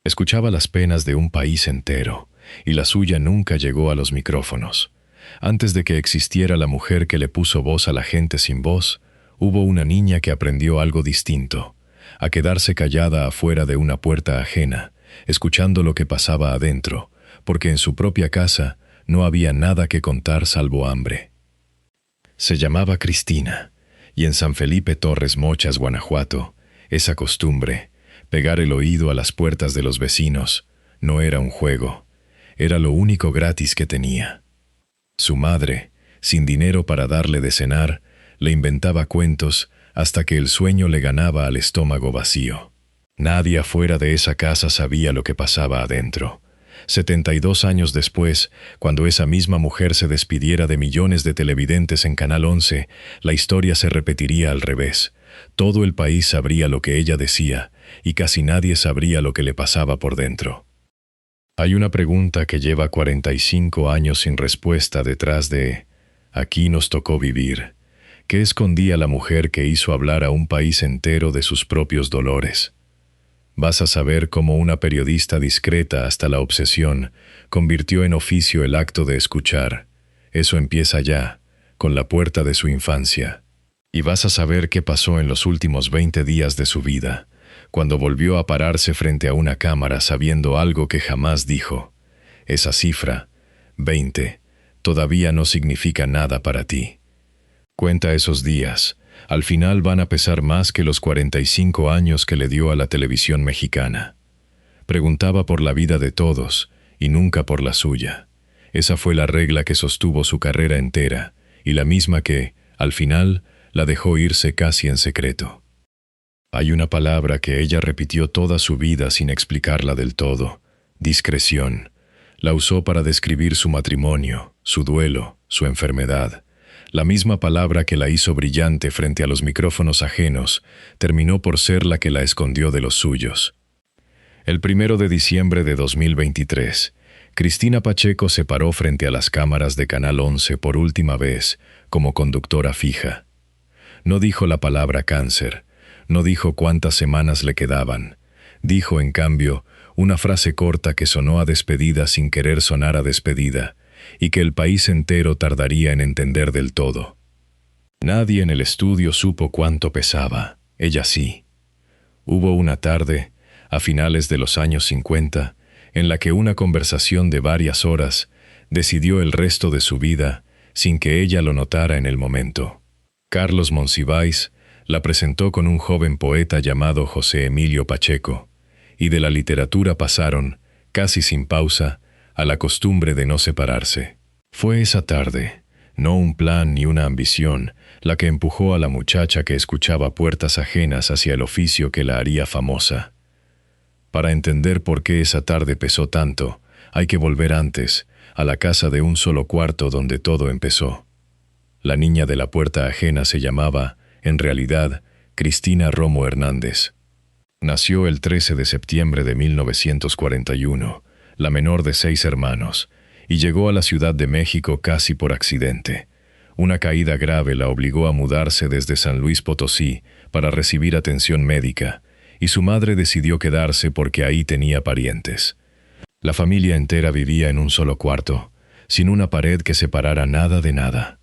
Escuchaba las penas de un país entero, y la suya nunca llegó a los micrófonos. Antes de que existiera la mujer que le puso voz a la gente sin voz, hubo una niña que aprendió algo distinto, a quedarse callada afuera de una puerta ajena, escuchando lo que pasaba adentro, porque en su propia casa no había nada que contar salvo hambre. Se llamaba Cristina, y en San Felipe Torres Mochas, Guanajuato, esa costumbre, pegar el oído a las puertas de los vecinos, no era un juego, era lo único gratis que tenía. Su madre, sin dinero para darle de cenar, le inventaba cuentos hasta que el sueño le ganaba al estómago vacío. Nadie afuera de esa casa sabía lo que pasaba adentro. 72 años después, cuando esa misma mujer se despidiera de millones de televidentes en Canal 11, la historia se repetiría al revés. Todo el país sabría lo que ella decía, y casi nadie sabría lo que le pasaba por dentro. Hay una pregunta que lleva 45 años sin respuesta detrás de «Aquí nos tocó vivir». ¿Qué escondía la mujer que hizo hablar a un país entero de sus propios dolores? Vas a saber cómo una periodista discreta hasta la obsesión convirtió en oficio el acto de escuchar. Eso empieza ya, con la puerta de su infancia. Y vas a saber qué pasó en los últimos 20 días de su vida, cuando volvió a pararse frente a una cámara sabiendo algo que jamás dijo. Esa cifra, 20, todavía no significa nada para ti. Cuenta esos días. Al final van a pesar más que los 45 años que le dio a la televisión mexicana. Preguntaba por la vida de todos y nunca por la suya. Esa fue la regla que sostuvo su carrera entera y la misma que, al final, la dejó irse casi en secreto. Hay una palabra que ella repitió toda su vida sin explicarla del todo: discreción. La usó para describir su matrimonio, su duelo, su enfermedad. La misma palabra que la hizo brillante frente a los micrófonos ajenos terminó por ser la que la escondió de los suyos. El 1 de diciembre de 2023, Cristina Pacheco se paró frente a las cámaras de Canal 11 por última vez como conductora fija. No dijo la palabra cáncer, no dijo cuántas semanas le quedaban. Dijo, en cambio, una frase corta que sonó a despedida sin querer sonar a despedida, y que el país entero tardaría en entender del todo. Nadie en el estudio supo cuánto pesaba, ella sí. Hubo una tarde, a finales de los años 50, en la que una conversación de varias horas decidió el resto de su vida sin que ella lo notara en el momento. Carlos Monsiváis la presentó con un joven poeta llamado José Emilio Pacheco, y de la literatura pasaron, casi sin pausa, a la costumbre de no separarse. Fue esa tarde, no un plan ni una ambición, la que empujó a la muchacha que escuchaba puertas ajenas hacia el oficio que la haría famosa. Para entender por qué esa tarde pesó tanto, hay que volver antes, a la casa de un solo cuarto donde todo empezó. La niña de la puerta ajena se llamaba, en realidad, Cristina Romo Hernández. Nació el 13 de septiembre de 1941, la menor de 6 hermanos, y llegó a la Ciudad de México casi por accidente. Una caída grave la obligó a mudarse desde San Luis Potosí para recibir atención médica, y su madre decidió quedarse porque ahí tenía parientes. La familia entera vivía en un solo cuarto, sin una pared que separara nada de nada.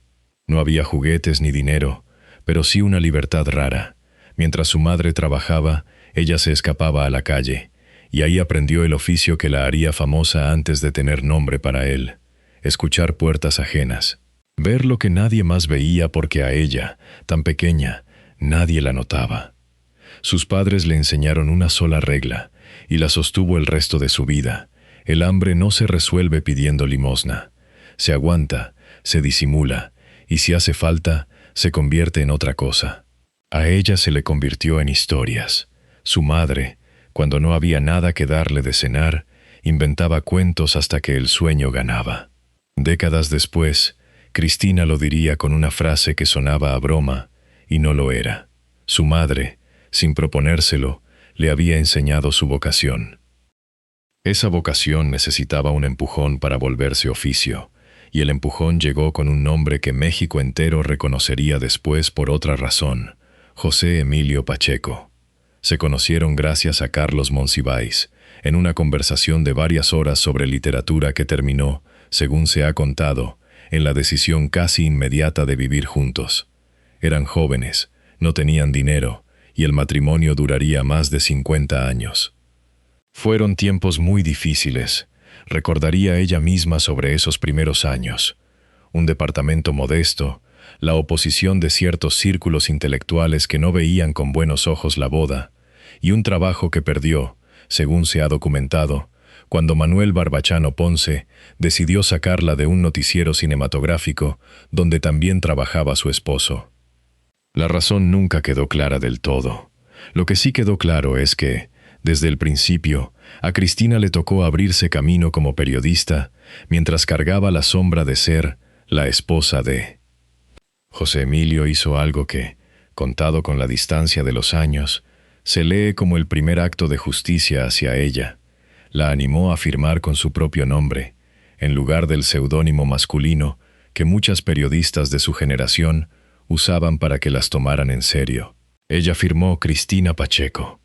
No había juguetes ni dinero, pero sí una libertad rara. Mientras su madre trabajaba, ella se escapaba a la calle, y ahí aprendió el oficio que la haría famosa antes de tener nombre para él: escuchar puertas ajenas. Ver lo que nadie más veía porque a ella, tan pequeña, nadie la notaba. Sus padres le enseñaron una sola regla, y la sostuvo el resto de su vida: el hambre no se resuelve pidiendo limosna. Se aguanta, se disimula, y si hace falta, se convierte en otra cosa. A ella se le convirtió en historias. Su madre, cuando no había nada que darle de cenar, inventaba cuentos hasta que el sueño ganaba. Décadas después, Cristina lo diría con una frase que sonaba a broma, y no lo era. Su madre, sin proponérselo, le había enseñado su vocación. Esa vocación necesitaba un empujón para volverse oficio, y el empujón llegó con un nombre que México entero reconocería después por otra razón: José Emilio Pacheco. Se conocieron gracias a Carlos Monsiváis, en una conversación de varias horas sobre literatura que terminó, según se ha contado, en la decisión casi inmediata de vivir juntos. Eran jóvenes, no tenían dinero, y el matrimonio duraría más de 50 años. Fueron tiempos muy difíciles, recordaría ella misma sobre esos primeros años. Un departamento modesto, la oposición de ciertos círculos intelectuales que no veían con buenos ojos la boda, y un trabajo que perdió, según se ha documentado, cuando Manuel Barbachano Ponce decidió sacarla de un noticiero cinematográfico donde también trabajaba su esposo. La razón nunca quedó clara del todo. Lo que sí quedó claro es que, desde el principio, a Cristina le tocó abrirse camino como periodista, mientras cargaba la sombra de ser la esposa de. José Emilio hizo algo que, contado con la distancia de los años, se lee como el primer acto de justicia hacia ella. La animó a firmar con su propio nombre, en lugar del seudónimo masculino que muchas periodistas de su generación usaban para que las tomaran en serio. Ella firmó Cristina Pacheco.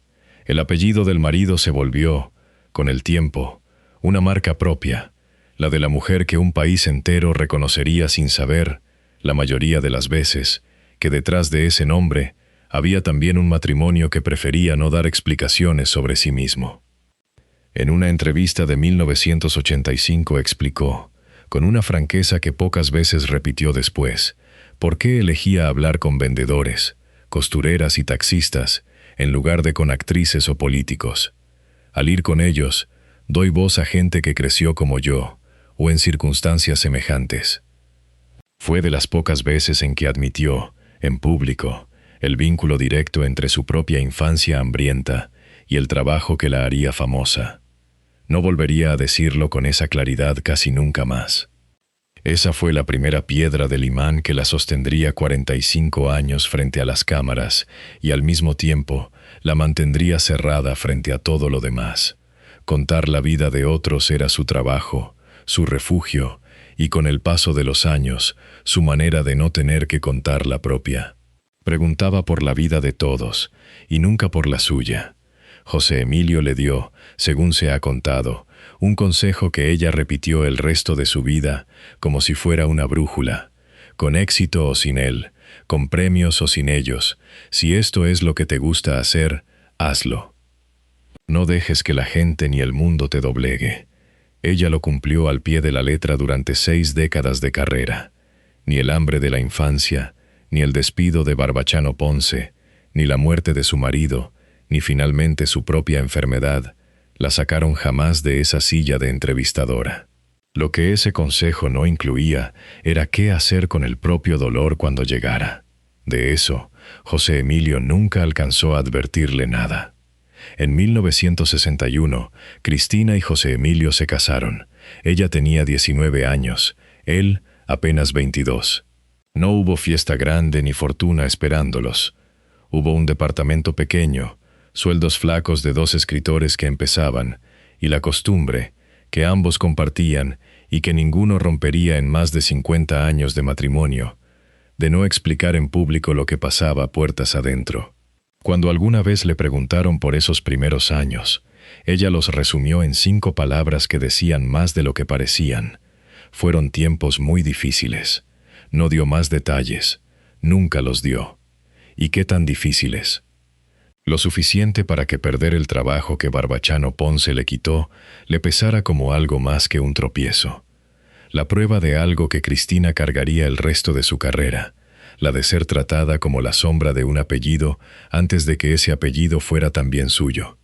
El apellido del marido se volvió, con el tiempo, una marca propia, la de la mujer que un país entero reconocería sin saber, la mayoría de las veces, que detrás de ese nombre había también un matrimonio que prefería no dar explicaciones sobre sí mismo. En una entrevista de 1985 explicó, con una franqueza que pocas veces repitió después, por qué elegía hablar con vendedores, costureras y taxistas, en lugar de con actrices o políticos. Al ir con ellos, doy voz a gente que creció como yo, o en circunstancias semejantes. Fue de las pocas veces en que admitió, en público, el vínculo directo entre su propia infancia hambrienta y el trabajo que la haría famosa. No volvería a decirlo con esa claridad casi nunca más. Esa fue la primera piedra del imán que la sostendría 45 años frente a las cámaras y al mismo tiempo la mantendría cerrada frente a todo lo demás. Contar la vida de otros era su trabajo, su refugio y con el paso de los años, su manera de no tener que contar la propia. Preguntaba por la vida de todos y nunca por la suya. José Emilio le dio, según se ha contado, un consejo que ella repitió el resto de su vida como si fuera una brújula. Con éxito o sin él, con premios o sin ellos, si esto es lo que te gusta hacer, hazlo. No dejes que la gente ni el mundo te doblegue. Ella lo cumplió al pie de la letra durante 6 décadas de carrera. Ni el hambre de la infancia, ni el despido de Barbachano Ponce, ni la muerte de su marido, ni finalmente su propia enfermedad, la sacaron jamás de esa silla de entrevistadora. Lo que ese consejo no incluía era qué hacer con el propio dolor cuando llegara. De eso, José Emilio nunca alcanzó a advertirle nada. En 1961, Cristina y José Emilio se casaron. Ella tenía 19 años, él apenas 22. No hubo fiesta grande ni fortuna esperándolos. Hubo un departamento pequeño, sueldos flacos de 2 escritores que empezaban, y la costumbre, que ambos compartían y que ninguno rompería en más de 50 años de matrimonio, de no explicar en público lo que pasaba puertas adentro. Cuando alguna vez le preguntaron por esos primeros años, ella los resumió en 5 palabras que decían más de lo que parecían. Fueron tiempos muy difíciles. No dio más detalles. Nunca los dio. ¿Y qué tan difíciles? Lo suficiente para que perder el trabajo que Barbachano Ponce le quitó le pesara como algo más que un tropiezo. La prueba de algo que Cristina cargaría el resto de su carrera, la de ser tratada como la sombra de un apellido antes de que ese apellido fuera también suyo.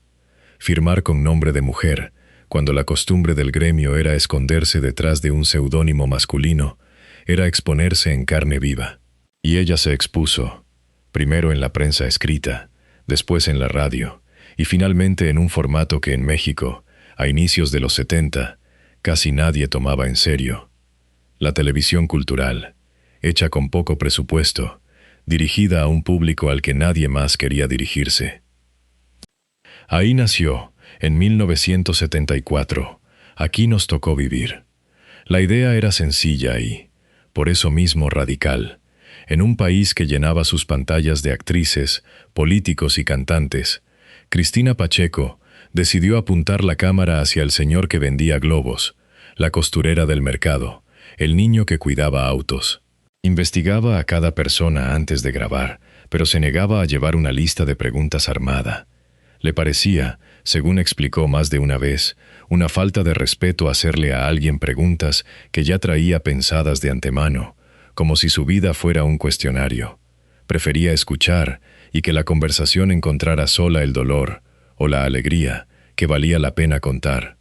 Firmar con nombre de mujer, cuando la costumbre del gremio era esconderse detrás de un seudónimo masculino, era exponerse en carne viva. Y ella se expuso, primero en la prensa escrita, después en la radio, y finalmente en un formato que en México, a inicios de los 70, casi nadie tomaba en serio. La televisión cultural, hecha con poco presupuesto, dirigida a un público al que nadie más quería dirigirse. Ahí nació, en 1974, Aquí nos tocó vivir. La idea era sencilla y, por eso mismo, radical. En un país que llenaba sus pantallas de actrices, políticos y cantantes, Cristina Pacheco Decidió apuntar la cámara hacia el señor que vendía globos, la costurera del mercado, el niño que cuidaba autos. Investigaba a cada persona antes de grabar, pero se negaba a llevar una lista de preguntas armada. Le parecía, según explicó más de una vez, una falta de respeto hacerle a alguien preguntas que ya traía pensadas de antemano, como si su vida fuera un cuestionario. Prefería escuchar y que la conversación encontrara sola el dolor o la alegría que valía la pena contar.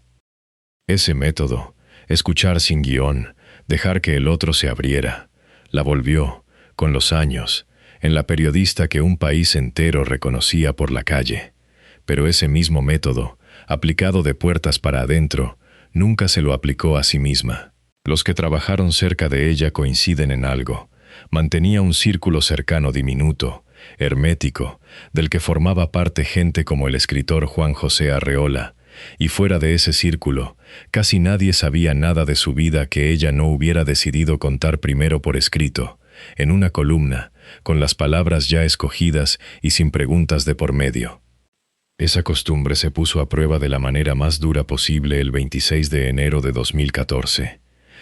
Ese método, escuchar sin guión, dejar que el otro se abriera, la volvió, con los años, en la periodista que un país entero reconocía por la calle. Pero ese mismo método, aplicado de puertas para adentro, nunca se lo aplicó a sí misma. Los que trabajaron cerca de ella coinciden en algo. Mantenía un círculo cercano diminuto, hermético, del que formaba parte gente como el escritor Juan José Arreola, y fuera de ese círculo, casi nadie sabía nada de su vida que ella no hubiera decidido contar primero por escrito, en una columna, con las palabras ya escogidas y sin preguntas de por medio. Esa costumbre se puso a prueba de la manera más dura posible el 26 de enero de 2014.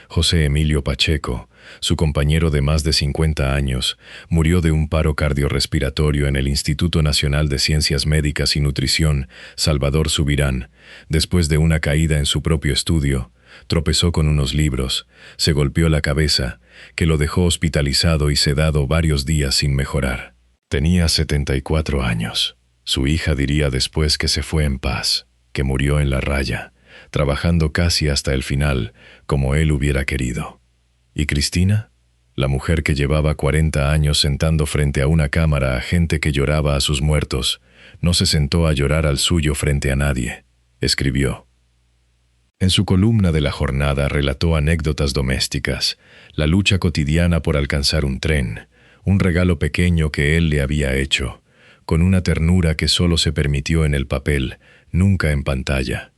José Emilio Pacheco, su compañero de más de 50 años, murió de un paro cardiorrespiratorio en el Instituto Nacional de Ciencias Médicas y Nutrición, Salvador Subirán, después de una caída en su propio estudio. Tropezó con unos libros, se golpeó la cabeza, que lo dejó hospitalizado y sedado varios días sin mejorar. Tenía 74 años. Su hija diría después que se fue en paz, que murió en la raya, trabajando casi hasta el final, como él hubiera querido. ¿Y Cristina? La mujer que llevaba 40 años sentando frente a una cámara a gente que lloraba a sus muertos, no se sentó a llorar al suyo frente a nadie. Escribió. En su columna de la jornada relató anécdotas domésticas, la lucha cotidiana por alcanzar un tren, un regalo pequeño que él le había hecho, con una ternura que solo se permitió en el papel, nunca en pantalla.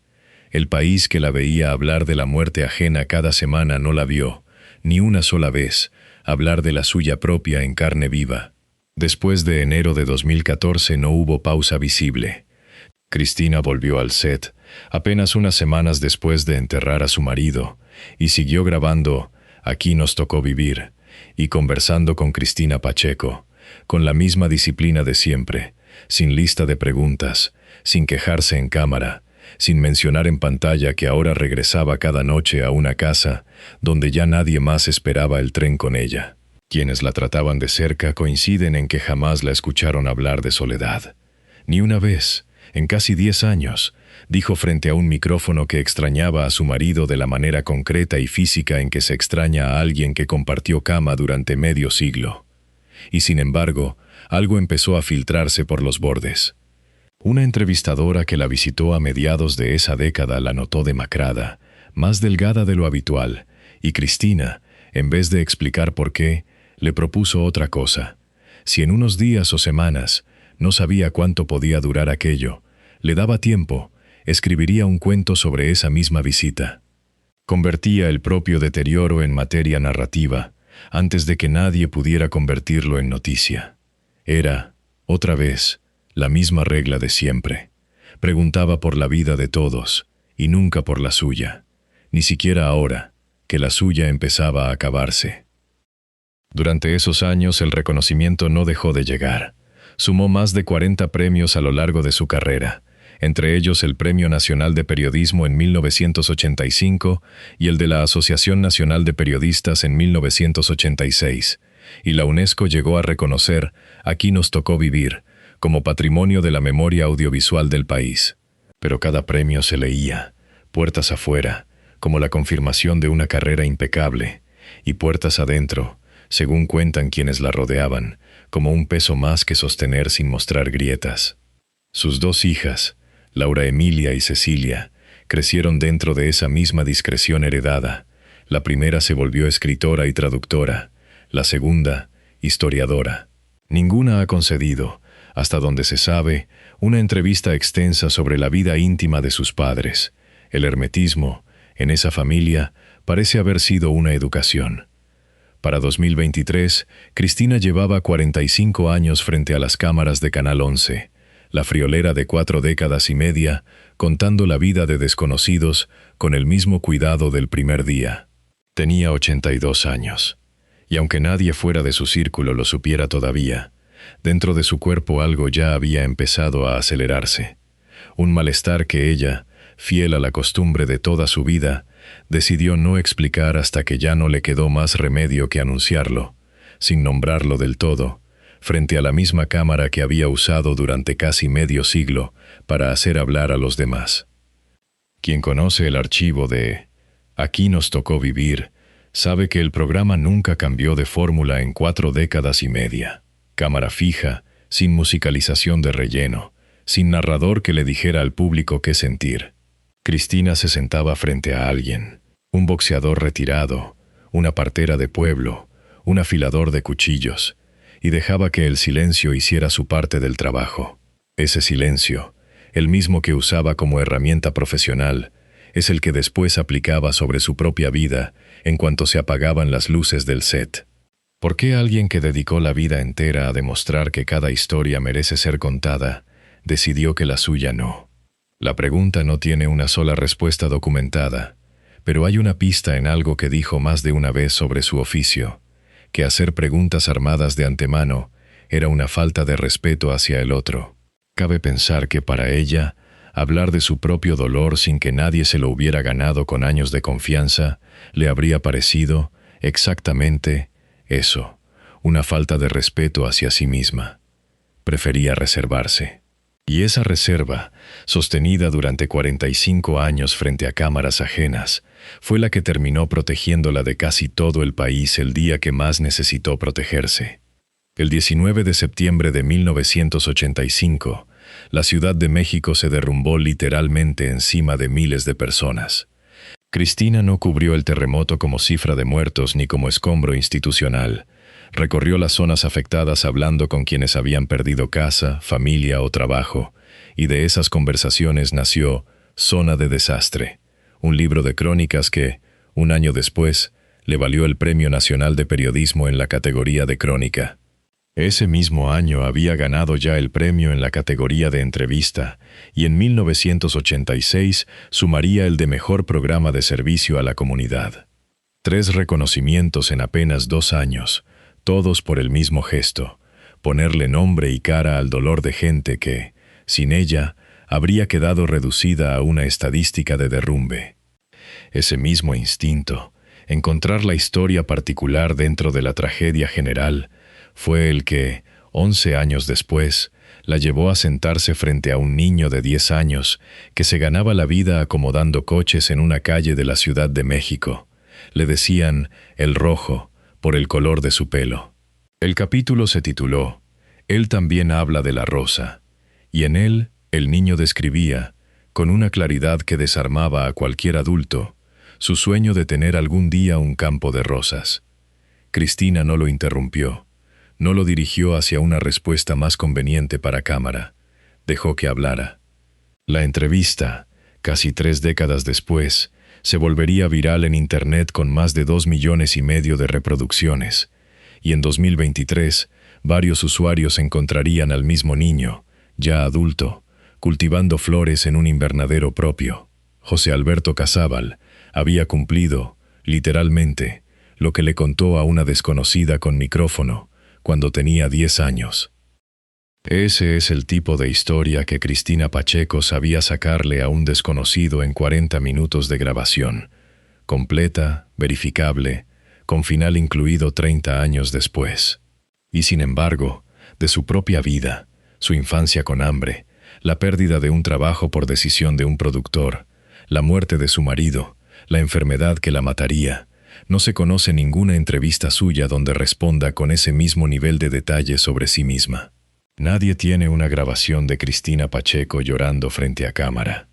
El país que la veía hablar de la muerte ajena cada semana no la vio, ni una sola vez, hablar de la suya propia en carne viva. Después de enero de 2014 no hubo pausa visible. Cristina volvió al set, apenas unas semanas después de enterrar a su marido, y siguió grabando Aquí nos tocó vivir, y conversando con Cristina Pacheco, con la misma disciplina de siempre, sin lista de preguntas, sin quejarse en cámara, sin mencionar en pantalla que ahora regresaba cada noche a una casa donde ya nadie más esperaba el tren con ella. Quienes la trataban de cerca coinciden en que jamás la escucharon hablar de soledad. Ni una vez, en casi 10 años, dijo frente a un micrófono que extrañaba a su marido de la manera concreta y física en que se extraña a alguien que compartió cama durante medio siglo. Y sin embargo, algo empezó a filtrarse por los bordes. Una entrevistadora que la visitó a mediados de esa década la notó demacrada, más delgada de lo habitual, y Cristina, en vez de explicar por qué, le propuso otra cosa. Si en unos días o semanas, no sabía cuánto podía durar aquello, le daba tiempo, escribiría un cuento sobre esa misma visita. Convertía el propio deterioro en materia narrativa, antes de que nadie pudiera convertirlo en noticia. Era, otra vez, la misma regla de siempre. Preguntaba por la vida de todos, y nunca por la suya, ni siquiera ahora, que la suya empezaba a acabarse. Durante esos años el reconocimiento no dejó de llegar. Sumó más de 40 premios a lo largo de su carrera, entre ellos el Premio Nacional de Periodismo en 1985 y el de la Asociación Nacional de Periodistas en 1986, y la UNESCO llegó a reconocer Aquí nos tocó vivir, como patrimonio de la memoria audiovisual del país. Pero cada premio se leía, puertas afuera, como la confirmación de una carrera impecable, y puertas adentro, según cuentan quienes la rodeaban, como un peso más que sostener sin mostrar grietas. Sus 2 hijas, Laura Emilia y Cecilia, crecieron dentro de esa misma discreción heredada. La primera se volvió escritora y traductora, la segunda, historiadora. Ninguna ha concedido, hasta donde se sabe, una entrevista extensa sobre la vida íntima de sus padres. El hermetismo, en esa familia, parece haber sido una educación. Para 2023, Cristina llevaba 45 años frente a las cámaras de Canal 11. la friolera de 4 décadas y media, contando la vida de desconocidos con el mismo cuidado del primer día. Tenía 82 años, y aunque nadie fuera de su círculo lo supiera todavía, dentro de su cuerpo algo ya había empezado a acelerarse. Un malestar que ella, fiel a la costumbre de toda su vida, decidió no explicar hasta que ya no le quedó más remedio que anunciarlo, sin nombrarlo del todo, frente a la misma cámara que había usado durante casi medio siglo para hacer hablar a los demás. Quien conoce el archivo de Aquí nos tocó vivir, sabe que el programa nunca cambió de fórmula en 4 décadas y media. Cámara fija, sin musicalización de relleno, sin narrador que le dijera al público qué sentir. Cristina se sentaba frente a alguien, un boxeador retirado, una partera de pueblo, un afilador de cuchillos, y dejaba que el silencio hiciera su parte del trabajo. Ese silencio, el mismo que usaba como herramienta profesional, es el que después aplicaba sobre su propia vida en cuanto se apagaban las luces del set. ¿Por qué alguien que dedicó la vida entera a demostrar que cada historia merece ser contada, decidió que la suya no? La pregunta no tiene una sola respuesta documentada, pero hay una pista en algo que dijo más de una vez sobre su oficio, que hacer preguntas armadas de antemano era una falta de respeto hacia el otro. Cabe pensar que para ella, hablar de su propio dolor sin que nadie se lo hubiera ganado con años de confianza, le habría parecido, exactamente, eso, una falta de respeto hacia sí misma. Prefería reservarse. Y esa reserva, sostenida durante 45 años frente a cámaras ajenas, fue la que terminó protegiéndola de casi todo el país el día que más necesitó protegerse. El 19 de septiembre de 1985, la Ciudad de México se derrumbó literalmente encima de miles de personas. Cristina no cubrió el terremoto como cifra de muertos ni como escombro institucional. Recorrió las zonas afectadas hablando con quienes habían perdido casa, familia o trabajo, y de esas conversaciones nació Zona de Desastre, un libro de crónicas que, un año después, le valió el Premio Nacional de Periodismo en la categoría de crónica. Ese mismo año había ganado ya el premio en la categoría de entrevista y en 1986 sumaría el de mejor programa de servicio a la comunidad. 3 reconocimientos en apenas 2 años, todos por el mismo gesto, ponerle nombre y cara al dolor de gente que, sin ella, habría quedado reducida a una estadística de derrumbe. Ese mismo instinto, encontrar la historia particular dentro de la tragedia general, fue el que, 11 años después, la llevó a sentarse frente a un niño de 10 años que se ganaba la vida acomodando coches en una calle de la Ciudad de México. Le decían el Rojo por el color de su pelo. El capítulo se tituló Él también habla de la rosa, y en él el niño describía, con una claridad que desarmaba a cualquier adulto, su sueño de tener algún día un campo de rosas. Cristina no lo interrumpió. No lo dirigió hacia una respuesta más conveniente para cámara. Dejó que hablara. La entrevista, casi 3 décadas después, se volvería viral en Internet con más de 2,5 millones de reproducciones, y en 2023 varios usuarios encontrarían al mismo niño, ya adulto, cultivando flores en un invernadero propio. José Alberto Casábal había cumplido, literalmente, lo que le contó a una desconocida con micrófono, cuando tenía 10 años. Ese es el tipo de historia que Cristina Pacheco sabía sacarle a un desconocido en 40 minutos de grabación, completa, verificable, con final incluido 30 años después. Y sin embargo, de su propia vida, su infancia con hambre, la pérdida de un trabajo por decisión de un productor, la muerte de su marido, la enfermedad que la mataría, no se conoce ninguna entrevista suya donde responda con ese mismo nivel de detalle sobre sí misma. Nadie tiene una grabación de Cristina Pacheco llorando frente a cámara,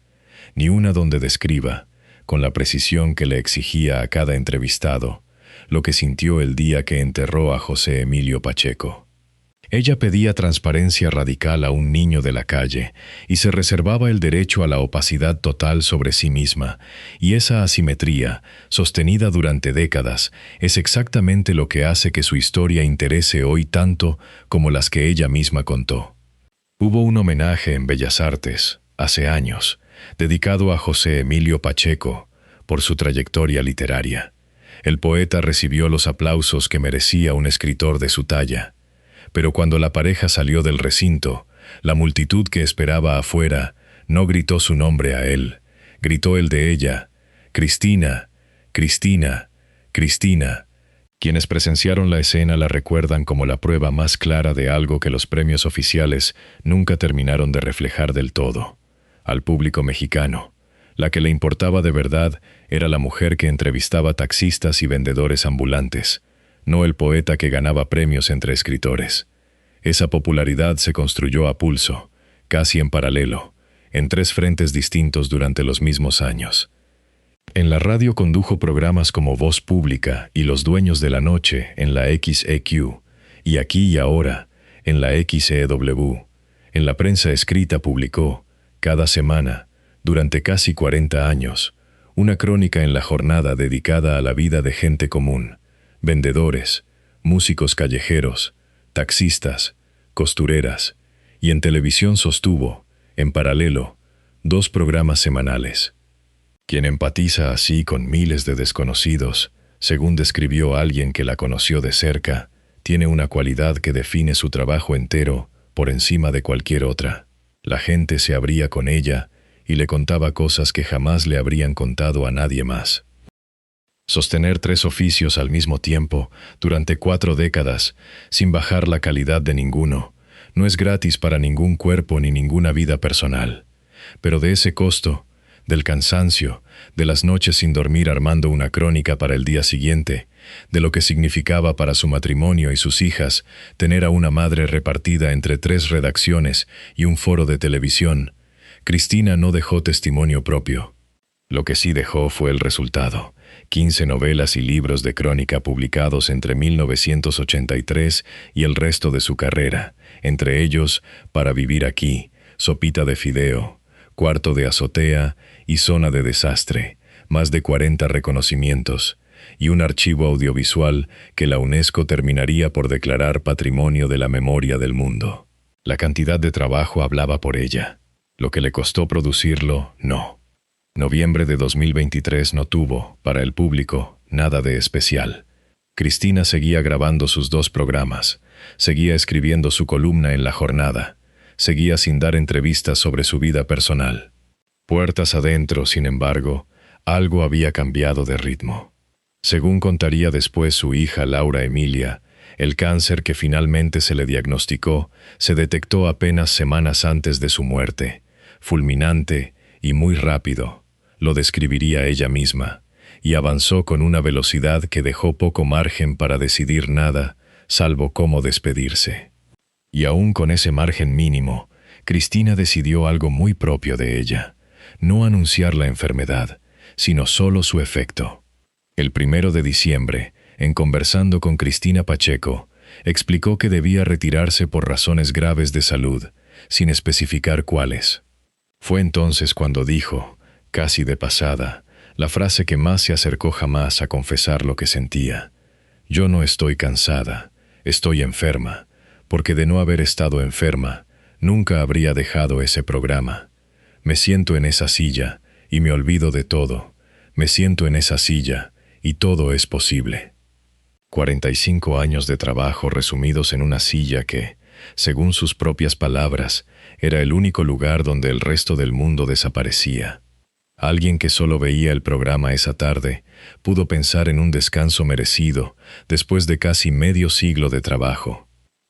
ni una donde describa, con la precisión que le exigía a cada entrevistado, lo que sintió el día que enterró a José Emilio Pacheco. Ella pedía transparencia radical a un niño de la calle y se reservaba el derecho a la opacidad total sobre sí misma, y esa asimetría, sostenida durante décadas, es exactamente lo que hace que su historia interese hoy tanto como las que ella misma contó. Hubo un homenaje en Bellas Artes, hace años, dedicado a José Emilio Pacheco por su trayectoria literaria. El poeta recibió los aplausos que merecía un escritor de su talla. Pero cuando la pareja salió del recinto, la multitud que esperaba afuera no gritó su nombre a él, gritó el de ella: Cristina, Cristina, Cristina. Quienes presenciaron la escena la recuerdan como la prueba más clara de algo que los premios oficiales nunca terminaron de reflejar del todo. Al público mexicano, la que le importaba de verdad era la mujer que entrevistaba taxistas y vendedores ambulantes, no el poeta que ganaba premios entre escritores. Esa popularidad se construyó a pulso, casi en paralelo, en tres frentes distintos durante los mismos años. En la radio condujo programas como Voz Pública y Los Dueños de la Noche en la XEQ, y Aquí y Ahora en la XEW. En la prensa escrita publicó, cada semana, durante casi 40 años, una crónica en La Jornada dedicada a la vida de gente común, vendedores, músicos callejeros, taxistas, costureras, y en televisión sostuvo, en paralelo, 2 programas semanales. Quien empatiza así con miles de desconocidos, según describió alguien que la conoció de cerca, tiene una cualidad que define su trabajo entero por encima de cualquier otra. La gente se abría con ella y le contaba cosas que jamás le habrían contado a nadie más. Sostener 3 oficios al mismo tiempo, durante 4 décadas, sin bajar la calidad de ninguno, no es gratis para ningún cuerpo ni ninguna vida personal. Pero de ese costo, del cansancio, de las noches sin dormir armando una crónica para el día siguiente, de lo que significaba para su matrimonio y sus hijas tener a una madre repartida entre 3 redacciones y un foro de televisión, Cristina no dejó testimonio propio. Lo que sí dejó fue el resultado: 15 novelas y libros de crónica publicados entre 1983 y el resto de su carrera, entre ellos Para vivir aquí, Sopita de fideo, Cuarto de azotea y Zona de desastre, más de 40 reconocimientos, y un archivo audiovisual que la UNESCO terminaría por declarar Patrimonio de la Memoria del Mundo. La cantidad de trabajo hablaba por ella. Lo que le costó producirlo, no. Noviembre de 2023 no tuvo, para el público, nada de especial. Cristina seguía grabando sus 2 programas, seguía escribiendo su columna en La Jornada, seguía sin dar entrevistas sobre su vida personal. Puertas adentro, sin embargo, algo había cambiado de ritmo. Según contaría después su hija Laura Emilia, el cáncer que finalmente se le diagnosticó se detectó apenas semanas antes de su muerte, fulminante y muy rápido, lo describiría ella misma, y avanzó con una velocidad que dejó poco margen para decidir nada, salvo cómo despedirse. Y aún con ese margen mínimo, Cristina decidió algo muy propio de ella: no anunciar la enfermedad, sino solo su efecto. El 1 de diciembre, en Conversando con Cristina Pacheco, explicó que debía retirarse por razones graves de salud, sin especificar cuáles. Fue entonces cuando dijo, casi de pasada, la frase que más se acercó jamás a confesar lo que sentía: yo no estoy cansada, estoy enferma, porque de no haber estado enferma, nunca habría dejado ese programa. Me siento en esa silla y me olvido de todo. Me siento en esa silla y todo es posible. 45 años de trabajo resumidos en una silla que, según sus propias palabras, era el único lugar donde el resto del mundo desaparecía. Alguien que solo veía el programa esa tarde pudo pensar en un descanso merecido después de casi medio siglo de trabajo.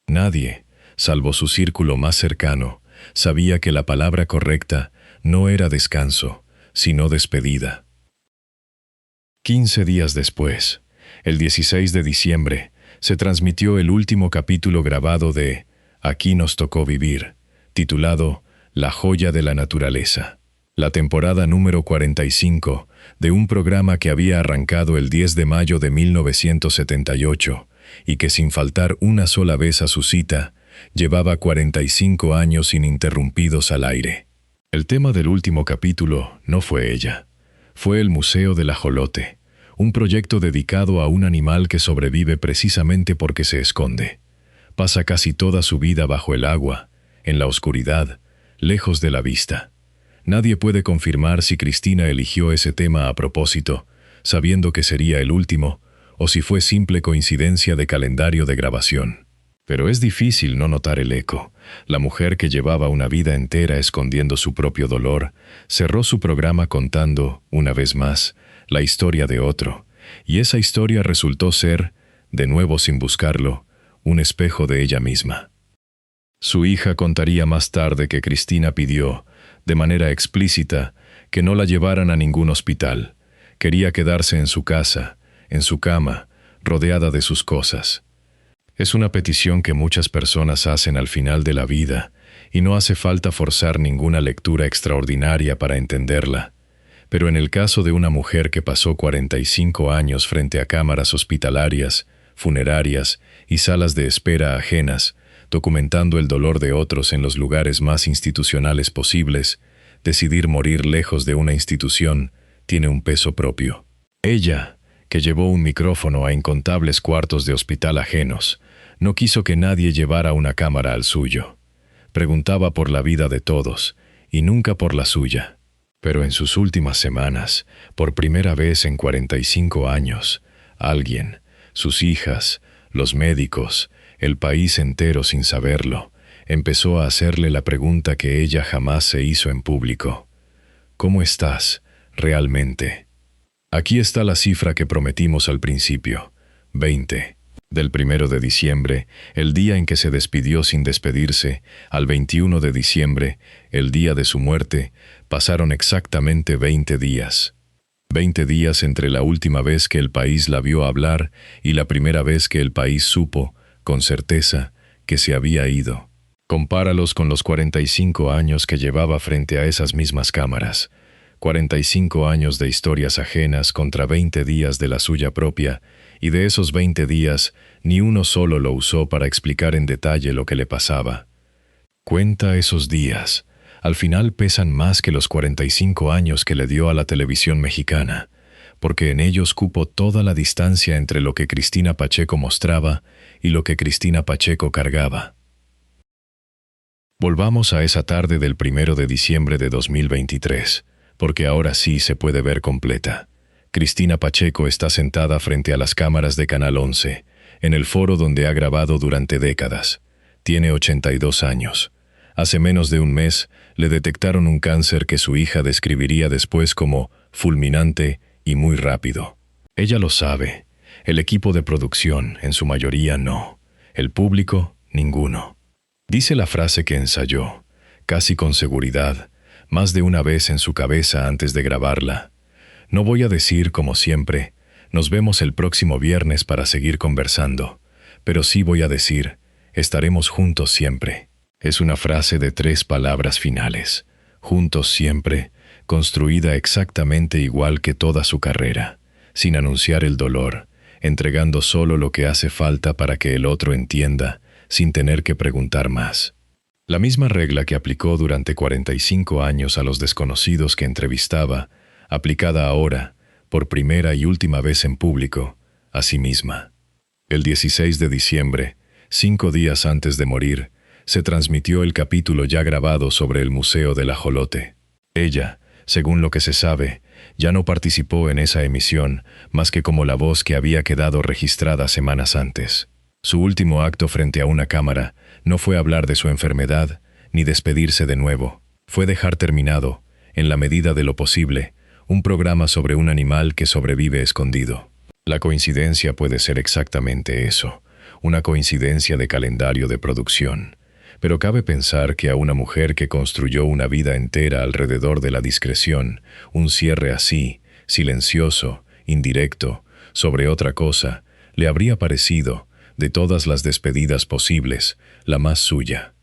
Nadie, salvo su círculo más cercano, sabía que la palabra correcta no era descanso, sino despedida. 15 días después, el 16 de diciembre, se transmitió el último capítulo grabado de Aquí nos tocó vivir, titulado La joya de la naturaleza, la temporada número 45 de un programa que había arrancado el 10 de mayo de 1978 y que, sin faltar una sola vez a su cita, llevaba 45 años ininterrumpidos al aire. El tema del último capítulo no fue ella, fue el Museo del Ajolote, un proyecto dedicado a un animal que sobrevive precisamente porque se esconde. Pasa casi toda su vida bajo el agua, en la oscuridad, lejos de la vista. Nadie puede confirmar si Cristina eligió ese tema a propósito, sabiendo que sería el último, o si fue simple coincidencia de calendario de grabación. Pero es difícil no notar el eco. La mujer que llevaba una vida entera escondiendo su propio dolor, cerró su programa contando, una vez más, la historia de otro, y esa historia resultó ser, de nuevo sin buscarlo, un espejo de ella misma. Su hija contaría más tarde que Cristina pidió, de manera explícita, que no la llevaran a ningún hospital. Quería quedarse en su casa, en su cama, rodeada de sus cosas. Es una petición que muchas personas hacen al final de la vida, y no hace falta forzar ninguna lectura extraordinaria para entenderla. Pero en el caso de una mujer que pasó 45 años frente a cámaras hospitalarias, funerarias y salas de espera ajenas, documentando el dolor de otros en los lugares más institucionales posibles, decidir morir lejos de una institución tiene un peso propio. Ella, que llevó un micrófono a incontables cuartos de hospital ajenos, no quiso que nadie llevara una cámara al suyo. Preguntaba por la vida de todos, y nunca por la suya. Pero en sus últimas semanas, por primera vez en 45 años, alguien, sus hijas, los médicos, el país entero sin saberlo, empezó a hacerle la pregunta que ella jamás se hizo en público. ¿Cómo estás, realmente? Aquí está la cifra que prometimos al principio, 20. Del 1 de diciembre, el día en que se despidió sin despedirse, al 21 de diciembre, el día de su muerte, pasaron exactamente 20 días. 20 días entre la última vez que el país la vio hablar y la primera vez que el país supo, con certeza, que se había ido. Compáralos con los 45 años que llevaba frente a esas mismas cámaras. 45 años de historias ajenas contra 20 días de la suya propia, y de esos 20 días, ni uno solo lo usó para explicar en detalle lo que le pasaba. Cuenta esos días. Al final pesan más que los 45 años que le dio a la televisión mexicana, porque en ellos cupo toda la distancia entre lo que Cristina Pacheco mostraba y lo que Cristina Pacheco cargaba. Volvamos a esa tarde del 1 de diciembre de 2023, porque ahora sí se puede ver completa. Cristina Pacheco está sentada frente a las cámaras de Canal 11, en el foro donde ha grabado durante décadas. Tiene 82 años. Hace menos de un mes le detectaron un cáncer que su hija describiría después como fulminante y muy rápido. Ella lo sabe. El equipo de producción, en su mayoría, no. El público, ninguno. Dice la frase que ensayó, casi con seguridad, más de una vez en su cabeza antes de grabarla. No voy a decir, como siempre, nos vemos el próximo viernes para seguir conversando, pero sí voy a decir, estaremos juntos siempre. Es una frase de 3 palabras finales, juntos siempre, construida exactamente igual que toda su carrera, sin anunciar el dolor, entregando solo lo que hace falta para que el otro entienda, sin tener que preguntar más. La misma regla que aplicó durante 45 años a los desconocidos que entrevistaba, aplicada ahora, por primera y última vez en público, a sí misma. El 16 de diciembre, 5 días antes de morir, se transmitió el capítulo ya grabado sobre el Museo del Ajolote. Ella, según lo que se sabe, ya no participó en esa emisión más que como la voz que había quedado registrada semanas antes. Su último acto frente a una cámara no fue hablar de su enfermedad ni despedirse de nuevo. Fue dejar terminado, en la medida de lo posible, un programa sobre un animal que sobrevive escondido. La coincidencia puede ser exactamente eso, una coincidencia de calendario de producción. Pero cabe pensar que a una mujer que construyó una vida entera alrededor de la discreción, un cierre así, silencioso, indirecto, sobre otra cosa, le habría parecido, de todas las despedidas posibles, la más suya.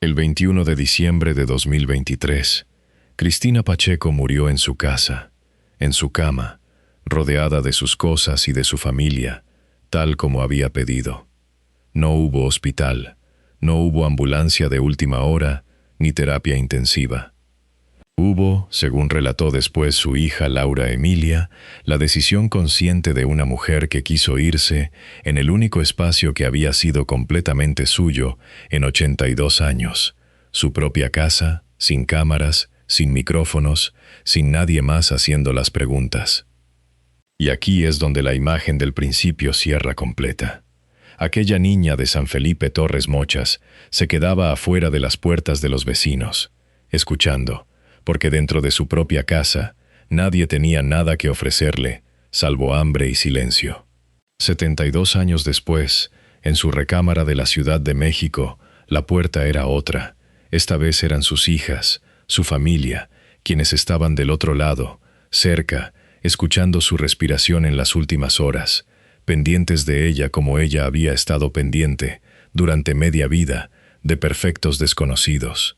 El 21 de diciembre de 2023, Cristina Pacheco murió en su casa, en su cama, rodeada de sus cosas y de su familia, tal como había pedido. No hubo hospital. No hubo ambulancia de última hora ni terapia intensiva. Hubo, según relató después su hija Laura Emilia, la decisión consciente de una mujer que quiso irse en el único espacio que había sido completamente suyo en 82 años, su propia casa, sin cámaras, sin micrófonos, sin nadie más haciendo las preguntas. Y aquí es donde la imagen del principio cierra completa. Aquella niña de San Felipe Torres Mochas se quedaba afuera de las puertas de los vecinos, escuchando, porque dentro de su propia casa nadie tenía nada que ofrecerle, salvo hambre y silencio. 72 años después, en su recámara de la Ciudad de México, la puerta era otra. Esta vez eran sus hijas, su familia, quienes estaban del otro lado, cerca, escuchando su respiración en las últimas horas, pendientes de ella como ella había estado pendiente, durante media vida, de perfectos desconocidos.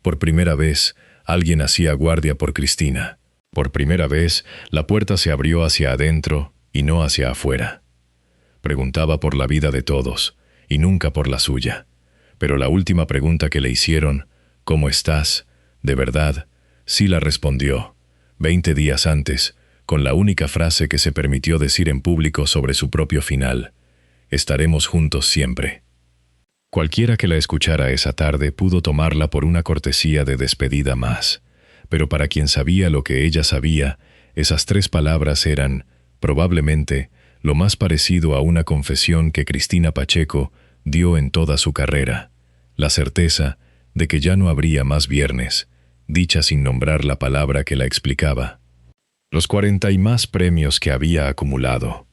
Por primera vez, alguien hacía guardia por Cristina. Por primera vez, la puerta se abrió hacia adentro y no hacia afuera. Preguntaba por la vida de todos, y nunca por la suya. Pero la última pregunta que le hicieron, ¿cómo estás?, de verdad, sí la respondió, 20 días antes, con la única frase que se permitió decir en público sobre su propio final: estaremos juntos siempre. Cualquiera que la escuchara esa tarde pudo tomarla por una cortesía de despedida más, pero para quien sabía lo que ella sabía, esas 3 palabras eran, probablemente, lo más parecido a una confesión que Cristina Pacheco dio en toda su carrera, la certeza de que ya no habría más viernes, dicha sin nombrar la palabra que la explicaba. Los 40 y más premios que había acumulado,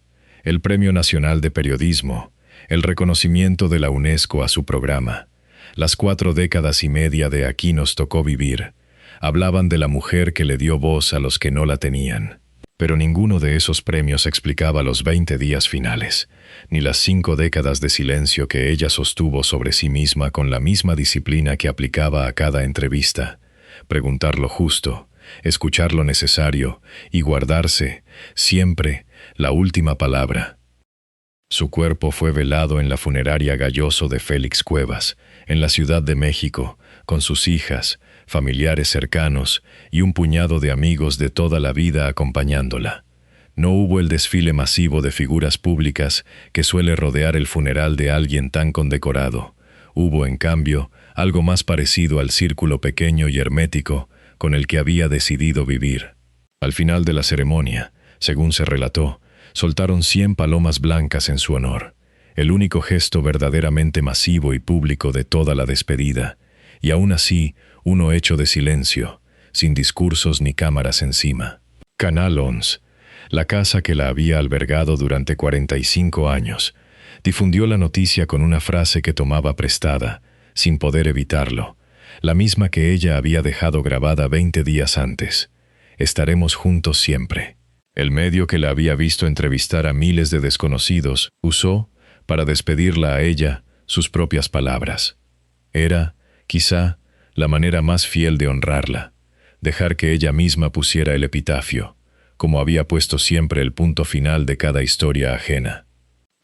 el Premio Nacional de Periodismo, el reconocimiento de la UNESCO a su programa, las 4 décadas y media de Aquí nos tocó vivir, hablaban de la mujer que le dio voz a los que no la tenían. Pero ninguno de esos premios explicaba los 20 días finales, ni las 5 décadas de silencio que ella sostuvo sobre sí misma con la misma disciplina que aplicaba a cada entrevista: preguntar lo justo, escuchar lo necesario y guardarse, siempre, la última palabra. Su cuerpo fue velado en la funeraria Galloso de Félix Cuevas, en la Ciudad de México, con sus hijas, familiares cercanos y un puñado de amigos de toda la vida acompañándola. No hubo el desfile masivo de figuras públicas que suele rodear el funeral de alguien tan condecorado. Hubo, en cambio, algo más parecido al círculo pequeño y hermético con el que había decidido vivir. Al final de la ceremonia, según se relató, soltaron 100 palomas blancas en su honor, el único gesto verdaderamente masivo y público de toda la despedida, y aún así, uno hecho de silencio, sin discursos ni cámaras encima. Canal 11, la casa que la había albergado durante 45 años, difundió la noticia con una frase que tomaba prestada, sin poder evitarlo, la misma que ella había dejado grabada 20 días antes: estaremos juntos siempre. El medio que la había visto entrevistar a miles de desconocidos usó, para despedirla a ella, sus propias palabras. Era, quizá, la manera más fiel de honrarla, dejar que ella misma pusiera el epitafio, como había puesto siempre el punto final de cada historia ajena.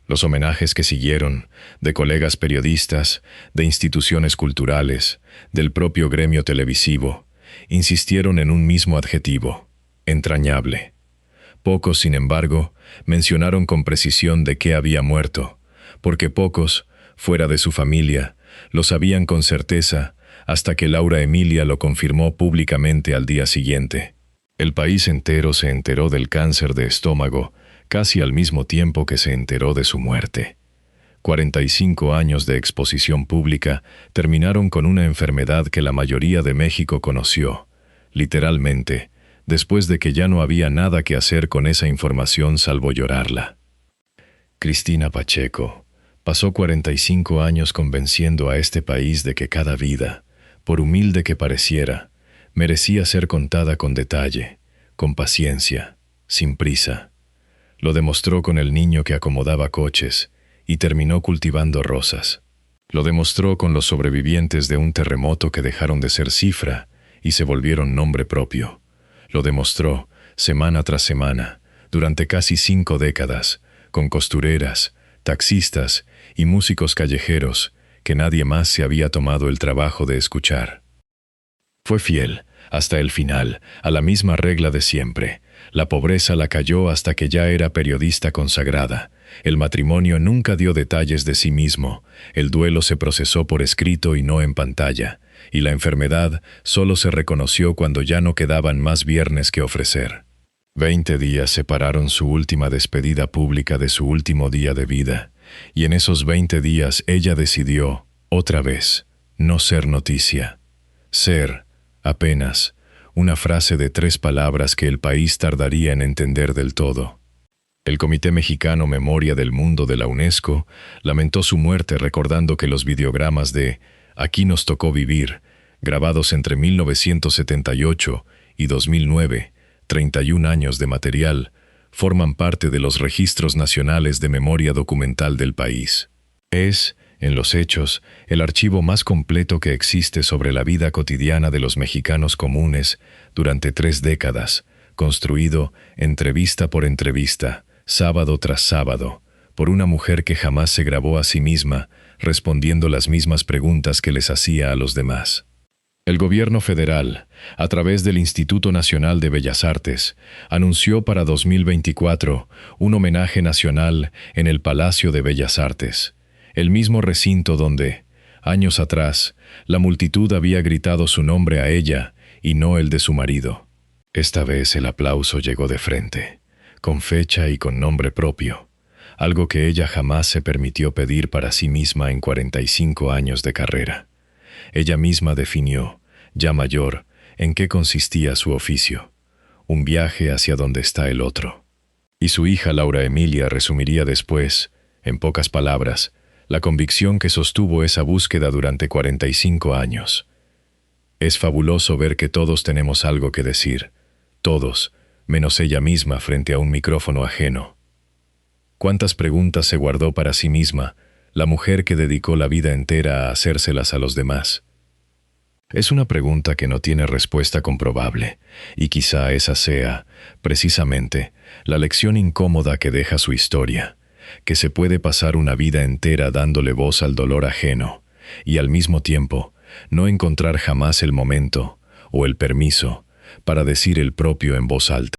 Los homenajes que siguieron, de colegas periodistas, de instituciones culturales, del propio gremio televisivo, insistieron en un mismo adjetivo: entrañable. Pocos, sin embargo, mencionaron con precisión de qué había muerto, porque pocos, fuera de su familia, lo sabían con certeza hasta que Laura Emilia lo confirmó públicamente al día siguiente. El país entero se enteró del cáncer de estómago casi al mismo tiempo que se enteró de su muerte. 45 años de exposición pública terminaron con una enfermedad que la mayoría de México conoció, literalmente, después de que ya no había nada que hacer con esa información salvo llorarla. Cristina Pacheco pasó 45 años convenciendo a este país de que cada vida, por humilde que pareciera, merecía ser contada con detalle, con paciencia, sin prisa. Lo demostró con el niño que acomodaba coches y terminó cultivando rosas. Lo demostró con los sobrevivientes de un terremoto que dejaron de ser cifra y se volvieron nombre propio. Lo demostró, semana tras semana, durante casi 5 décadas, con costureras, taxistas y músicos callejeros que nadie más se había tomado el trabajo de escuchar. Fue fiel, hasta el final, a la misma regla de siempre. La pobreza la cayó hasta que ya era periodista consagrada. El matrimonio nunca dio detalles de sí mismo. El duelo se procesó por escrito y no en pantalla. Y la enfermedad solo se reconoció cuando ya no quedaban más viernes que ofrecer. 20 días separaron su última despedida pública de su último día de vida. Y en esos 20 días ella decidió, otra vez, no ser noticia. Ser, apenas, una frase de 3 palabras que el país tardaría en entender del todo. El Comité Mexicano Memoria del Mundo de la UNESCO lamentó su muerte recordando que los videogramas de Aquí nos tocó vivir, grabados entre 1978 y 2009, 31 años de material, forman parte de los registros nacionales de memoria documental del país. Es, en los hechos, el archivo más completo que existe sobre la vida cotidiana de los mexicanos comunes durante 3 décadas, construido entrevista por entrevista, sábado tras sábado, por una mujer que jamás se grabó a sí misma, respondiendo las mismas preguntas que les hacía a los demás. El gobierno federal, a través del Instituto Nacional de Bellas Artes, anunció para 2024 un homenaje nacional en el Palacio de Bellas Artes, el mismo recinto donde, años atrás, la multitud había gritado su nombre a ella y no el de su marido. Esta vez el aplauso llegó de frente, con fecha y con nombre propio, algo que ella jamás se permitió pedir para sí misma en 45 años de carrera. Ella misma definió, ya mayor, en qué consistía su oficio, un viaje hacia donde está el otro. Y su hija Laura Emilia resumiría después, en pocas palabras, la convicción que sostuvo esa búsqueda durante 45 años. Es fabuloso ver que todos tenemos algo que decir, todos, menos ella misma frente a un micrófono ajeno. ¿Cuántas preguntas se guardó para sí misma, la mujer que dedicó la vida entera a hacérselas a los demás? Es una pregunta que no tiene respuesta comprobable, y quizá esa sea, precisamente, la lección incómoda que deja su historia, que se puede pasar una vida entera dándole voz al dolor ajeno, y al mismo tiempo, no encontrar jamás el momento, o el permiso, para decir el propio en voz alta.